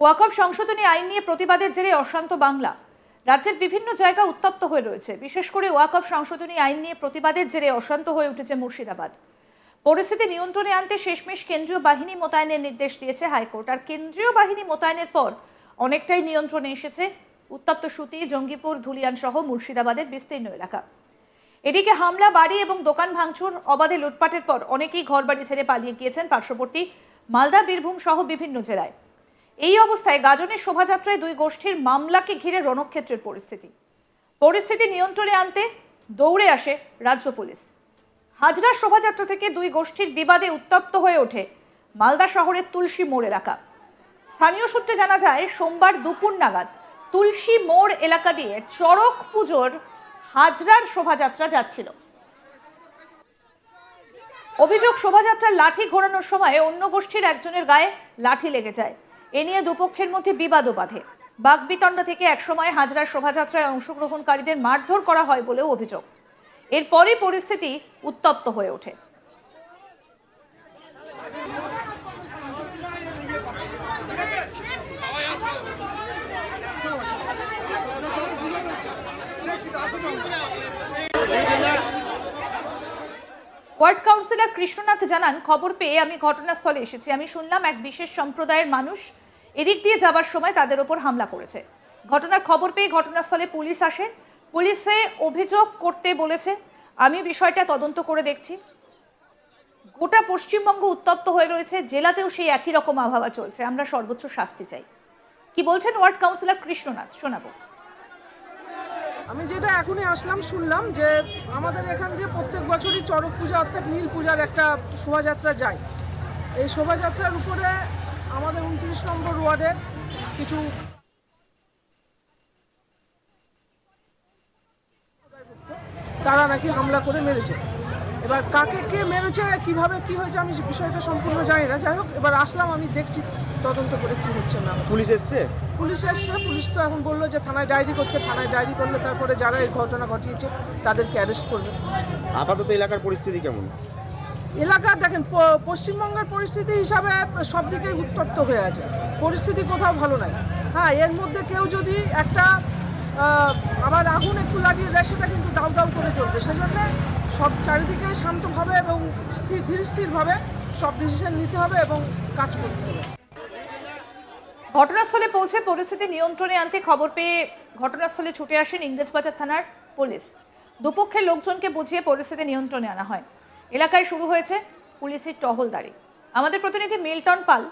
ওয়াকফ সংশোধনী আইন নিয়ে প্রতিবাদের জেরে অশান্ত বাংলা। রাজ্যের বিভিন্ন জায়গা উত্তপ্ত হয়ে রয়েছে। বিশেষ করে ওয়াকফ সংশোধনী আইন নিয়ে প্রতিবাদের জেরে অশান্ত হয়ে উঠেছে মুর্শিদাবাদ। পরিস্থিতি নিয়ন্ত্রণে আনতে শেষমেশ কেন্দ্রীয় বাহিনী মোতায়েনের নির্দেশ দিয়েছে হাইকোর্ট। আর কেন্দ্রীয় বাহিনী মোতায়েনের পর অনেকটাই নিয়ন্ত্রণে এসেছে উত্তপ্ত সুতি, জঙ্গিপুর, ধুলিয়ান সহ মুর্শিদাবাদের বিস্তীর্ণ এলাকা। এদিকে হামলা, বাড়ি এবং দোকান ভাঙচুর, অবাধে লুটপাটের পর অনেকেই ঘরবাড়ি ছেড়ে পালিয়ে গিয়েছেন পার্শ্ববর্তী মালদা, বীরভূম সহ বিভিন্ন জেলায়। এই অবস্থায় গাজনের শোভাযাত্রায় দুই গোষ্ঠীর মামলাকে ঘিরে রণক্ষেত্রের পরিস্থিতি নিয়ন্ত্রণে আনতে দৌড়ে আসে রাজ্য পুলিশ। হাজরার শোভাযাত্রা থেকে দুই গোষ্ঠীর বিবাদে উত্তপ্ত হয়ে ওঠে মালদা শহরের তুলসী মোড় এলাকা। স্থানীয় সূত্রে জানা যায়, সোমবার দুপুর নাগাদ তুলসী মোড় এলাকা দিয়ে চড়ক পুজোর হাজরার শোভাযাত্রা যাচ্ছিল। অভিযোগ, শোভাযাত্রার লাঠি ঘোরানোর সময় অন্য গোষ্ঠীর একজনের গায়ে লাঠি লেগে যায়। এ নিয়ে দুপক্ষের মধ্যে বিবাদও বাধে। বাগবিতণ্ডা থেকে একসময় হাজরার শোভাযাত্রায় অংশগ্রহণকারীদের মারধর করা হয় বলেও অভিযোগ। এরপরই পরিস্থিতি উত্তপ্ত হয়ে ওঠে। ওয়ার্ড কাউন্সিলর কৃষ্ণনাথ জানান, খবর পেয়ে আমি ঘটনাস্থলে এসেছি। আমি শুনলাম এক বিশেষ সম্প্রদায়ের মানুষ এদিক দিয়ে যাবার সময় তাদের ওপর হামলা করেছে। ঘটনার খবর পেয়ে ঘটনাস্থলে পুলিশ আসে। পুলিশে অভিযোগ করতে বলেছে। আমি বিষয়টা তদন্ত করে দেখছি। গোটা পশ্চিমবঙ্গ উত্তপ্ত হয়ে রয়েছে, জেলাতেও সেই একই রকম আবহাওয়া চলছে। আমরা সর্বোচ্চ শাস্তি চাই। কি বলছেন ওয়ার্ড কাউন্সিলর কৃষ্ণনাথ, শোনাবো। আমি যেটা এখনই আসলাম, শুনলাম যে আমাদের এখান দিয়ে প্রত্যেক বছরই চড়ক পূজা অর্থাৎ নীল পূজার একটা শোভাযাত্রা যায়। এই শোভাযাত্রার উপরে আমাদের 29 নম্বর ওয়ার্ডের কিছু তারা নাকি হামলা করে মেরেছে। এবার কাকে কে মেরেছে, কিভাবে কি হয়েছে আমি বিষয়টা সম্পূর্ণ জানি না। যাই হোক, এবার আসলাম, আমি দেখছি তদন্ত করে কি হচ্ছে না। পুলিশ এসছে? পুলিশ তো এখন বললো যে থানায় ডায়েরি করতে। থানায় ডায়েরি করলে তারপরে যারা এই ঘটনা ঘটিয়েছে তাদেরকে অ্যারেস্ট করবে। আপাতত এলাকার পরিস্থিতি কেমন? এলাকা দেখেন, পশ্চিমবঙ্গের পরিস্থিতি হিসাবে সব দিকেই উত্তপ্ত হয়ে আছে। পরিস্থিতি কোথাও ভালো নাই। হ্যাঁ, এর মধ্যে কেউ যদি একটা আবার আগুন একটু লাগিয়ে দেয়, সেটা কিন্তু দাউ দাউ করে চলবে। সেজন্য সব চারিদিকে শান্তভাবে এবং ধীরস্থিরভাবে সব ডিসিশন নিতে হবে এবং কাজ করতে হবে। ঘটনাস্থলে পৌঁছে পরিস্থিতি নিয়ন্ত্রণে আনতে খবর পেয়ে ঘটনাস্থলে ছুটে আসেন ইংরেজবাজার থানার পুলিশ। দুপক্ষের লোকজনকে বুঝিয়ে পরিস্থিতি নিয়ন্ত্রণে আনা হয়। এলাকায় শুরু হয়েছে পুলিশের টহলদারি। আমাদের প্রতিনিধি মিল্টন পাল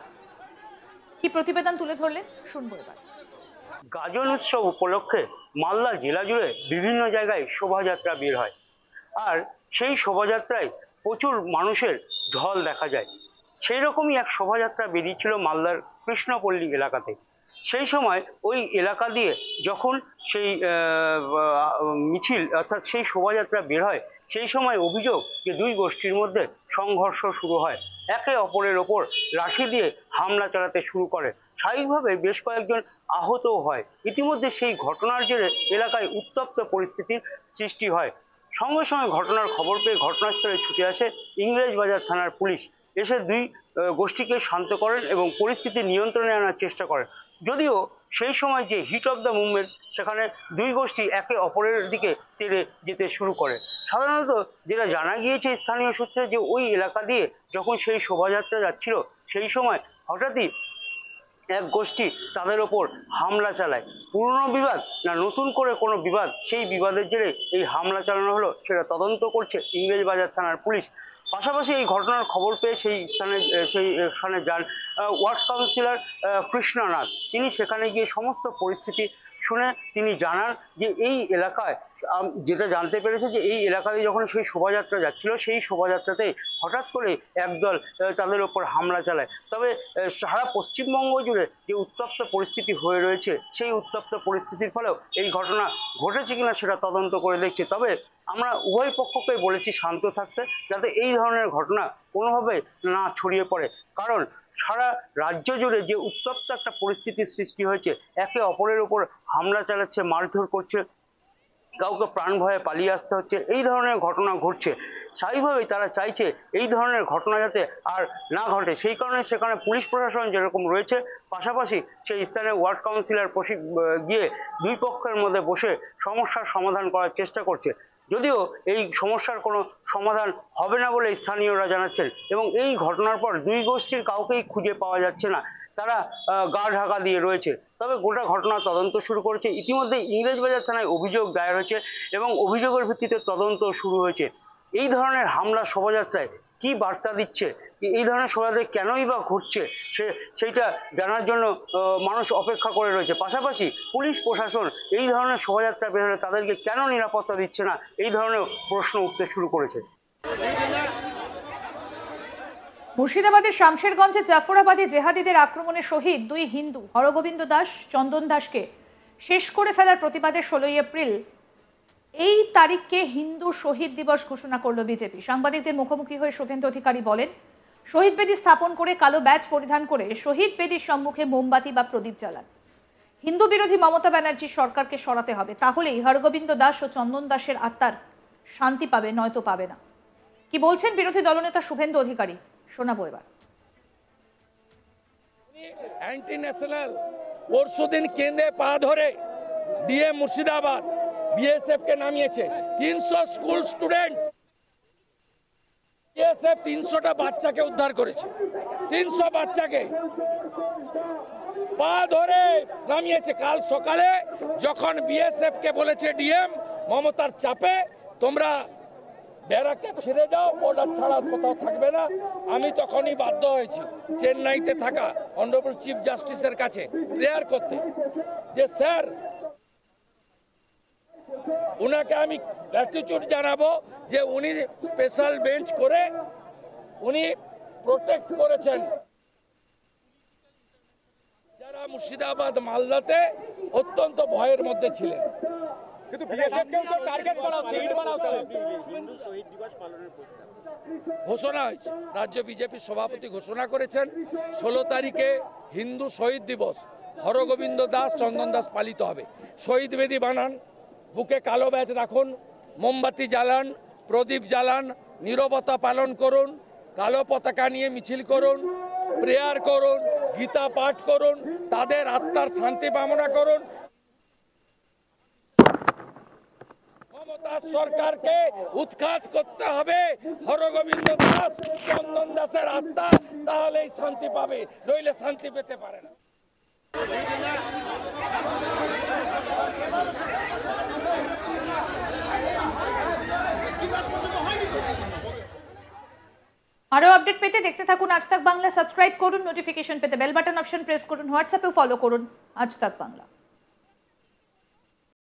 কি প্রতিবেদন তুলে ধরলেন, শুনবো এবার। গাজন উৎসব উপলক্ষে মালদা জেলা জুড়ে বিভিন্ন জায়গায় শোভাযাত্রা বের হয়। আর সেই শোভাযাত্রায় প্রচুর মানুষের ঢল দেখা যায়। সেই রকমই এক শোভাযাত্রা বেরিয়েছিল মালদার কৃষ্ণপল্লী এলাকাতে। সেই সময় ওই এলাকা দিয়ে যখন সেই মিছিল অর্থাৎ সেই শোভাযাত্রা বের হয়, সেই সময় অভিযোগ যে দুই গোষ্ঠীর মধ্যে সংঘর্ষ শুরু হয়। একে অপরের ওপর লাঠি দিয়ে হামলা চালাতে শুরু করে। স্বাভাবিকভাবে বেশ কয়েকজন আহতও হয়। ইতিমধ্যে সেই ঘটনার জেরে এলাকায় উত্তপ্ত পরিস্থিতির সৃষ্টি হয়। সঙ্গে সঙ্গে ঘটনার খবর পেয়ে ঘটনাস্থলে ছুটে আসে ইংরেজবাজার থানার পুলিশ। এসে দুই গোষ্ঠীকে শান্ত করেন এবং পরিস্থিতি নিয়ন্ত্রণে আনার চেষ্টা করেন। যদিও সেই সময় যে হিট অফ দ্য মুভমেন্ট, সেখানে দুই গোষ্ঠী একে অপরের দিকে তেড়ে যেতে শুরু করে। সাধারণত যেটা জানা গিয়েছে স্থানীয় সূত্রে, যে ওই এলাকা দিয়ে যখন সেই শোভাযাত্রা যাচ্ছিল, সেই সময় হঠাৎই এক গোষ্ঠী তাদের ওপর হামলা চালায়। পুরনো বিবাদ না নতুন করে কোনো বিবাদ, সেই বিবাদের জেরে এই হামলা চালানো হলো, সেটা তদন্ত করছে ইংরেজবাজার থানার পুলিশ। পাশাপাশি এই ঘটনার খবর পেয়ে সেইখানে যান ওয়ার্ড কাউন্সিলর কৃষ্ণনাথ। তিনি সেখানে গিয়ে সমস্ত পরিস্থিতি শুনে তিনি জানান যে এই এলাকায় যেটা জানতে পেরেছে যে এই এলাকাতে যখন সেই শোভাযাত্রা যাচ্ছিল, সেই শোভাযাত্রাতে হঠাৎ করে একদল তাদের ওপর হামলা চালায়। তবে সারা পশ্চিমবঙ্গ জুড়ে যে উত্তপ্ত পরিস্থিতি হয়ে রয়েছে, সেই উত্তপ্ত পরিস্থিতির ফলেও এই ঘটনা ঘটেছে কিনা সেটা তদন্ত করে দেখছে। তবে আমরা উভয় পক্ষকে বলেছি শান্ত থাকতে, যাতে এই ধরনের ঘটনা কোনোভাবে না ছড়িয়ে পড়ে। কারণ সারা রাজ্য জুড়ে যে উত্তপ্ত একটা পরিস্থিতির সৃষ্টি হয়েছে, একে অপরের উপর হামলা চালাচ্ছে, মারধর করছে, কাউকে প্রাণ ভয়ে পালিয়ে আসতে হচ্ছে, এই ধরনের ঘটনা ঘটছে। স্বাভাবিকভাবেই তারা চাইছে এই ধরনের ঘটনা যাতে আর না ঘটে। সেই কারণে সেখানে পুলিশ প্রশাসন যেরকম রয়েছে, পাশাপাশি সেই স্থানে ওয়ার্ড কাউন্সিলর গিয়ে দুই পক্ষের মধ্যে বসে সমস্যার সমাধান করার চেষ্টা করছে। যদিও এই সমস্যার কোনো সমাধান হবে না বলে স্থানীয়রা জানাচ্ছেন, এবং এই ঘটনার পর দুই গোষ্ঠীর কাউকেই খুঁজে পাওয়া যাচ্ছে না, তারা গা ঢাকা দিয়ে রয়েছে। তবে গোটা ঘটনার তদন্ত শুরু করেছে ইতিমধ্যে ইংরেজবাজার থানায় অভিযোগ দায়ের হয়েছে এবং অভিযোগের ভিত্তিতে তদন্ত শুরু হয়েছে। এই ধরনের হামলা শোভাযাত্রায় কি বার্তা দিচ্ছে, এই ধরনের শোভাযাত্রা কেনই বা ঘটছে সেইটা জানার জন্য মানুষ অপেক্ষা করে রয়েছে। পাশাপাশি পুলিশ প্রশাসন এই ধরনের শোভাযাত্রা বের হলে তাদেরকে কেন নিরাপত্তা দিচ্ছে না, এই ধরনের প্রশ্ন উঠতে শুরু করেছে। মুর্শিদাবাদের শামশেরগঞ্জে জাফরাবাদী জেহাদিদের আক্রমণে শহীদ দুই হিন্দু হরগোবিন্দ দাস, চন্দন দাসকে শেষ করে ফেলার প্রতিবাদে 16 এপ্রিল এই তারিখকে হিন্দু শহীদ দিবস ঘোষণা করল বিজেপি। সাংবাদিকদের মুখোমুখি হয়ে শুভেন্দু অধিকারী বলেন, শহীদ বেদি স্থাপন করে কালো ব্যাজ পরিধান করে শহীদ বেদির সম্মুখে মোমবাতি বা প্রদীপ জ্বালান। হিন্দু বিরোধী মমতা ব্যানার্জির সরকারকে সরাতে হবে, তাহলেই হরগোবিন্দ দাস ও চন্দন দাসের আত্মার শান্তি পাবে, নয়তো পাবে না। কি বলছেন বিরোধী দলনেতা শুভেন্দু অধিকারী, শোনাবো এবার। অ্যান্টি ন্যাশনাল পরশুদিন কেন্দ্রে পা ধরে দিয়ে মুর্শিদাবাদ বিএসএফ কে নামিয়েছে। 300 স্কুল স্টুডেন্ট, বিএসএফ 300টা বাচ্চাকে উদ্ধার করেছে। 300 বাচ্চাকে পা ধরে নামিয়েছে। কাল সকালে যখন বিএসএফ কে বলেছে ডিএম মমতার চাপে তোমরা ব্যারাকে ফিরে যাও, বর্ডার ছাড়া কোথাও থাকবে না, আমি তখনই বাধ্য হয়েছি চেন্নাইতে থাকা অনারেবল চিফ জাস্টিসের কাছে প্রেয়ার করতে, যে স্যার উনাকে আমি গ্র্যাটিটিউড জানাবো যে উনি স্পেশাল বেঞ্চ করে উনি প্রোটেক্ট করেছেন যারা মুর্শিদাবাদ মালদাতে অত্যন্ত ভয়ের মধ্যে ছিলেন। কিন্তু ঘোষণা হয়েছে, রাজ্য বিজেপি সভাপতি ঘোষণা করেছেন 16 তারিখে হিন্দু শহীদ দিবস, হরগোবিন্দ দাস, চন্দন দাস পালিত হবে। শহীদ বেদি বানান, বুকে কালো ব্যাজ রাখুন, মোমবাতি জ্বালান, প্রদীপ জ্বালান, নীরবতা পালন করুন, কালো পতাকা নিয়ে মিছিল করুন, প্রেয়ার করুন, গীতা পাঠ করুন, তাদের আত্মার শান্তি কামনা করুন। মমতা সরকারকে উৎখাত করতে হবে হরগোবিন্দ দাস, চন্দন দাসের আত্মা, তাহলেই শান্তি পাবে, নইলে শান্তি পেতে পারে না। আরো আপডেট পেতে দেখতে থাকুন আজ তাক বাংলা। সাবস্ক্রাইব করুন, নোটিফিকেশন পেতে বেল বাটন অপশন প্রেস করুন, হোয়াটসঅ্যাপেও ফলো করুন আজ তাক বাংলা।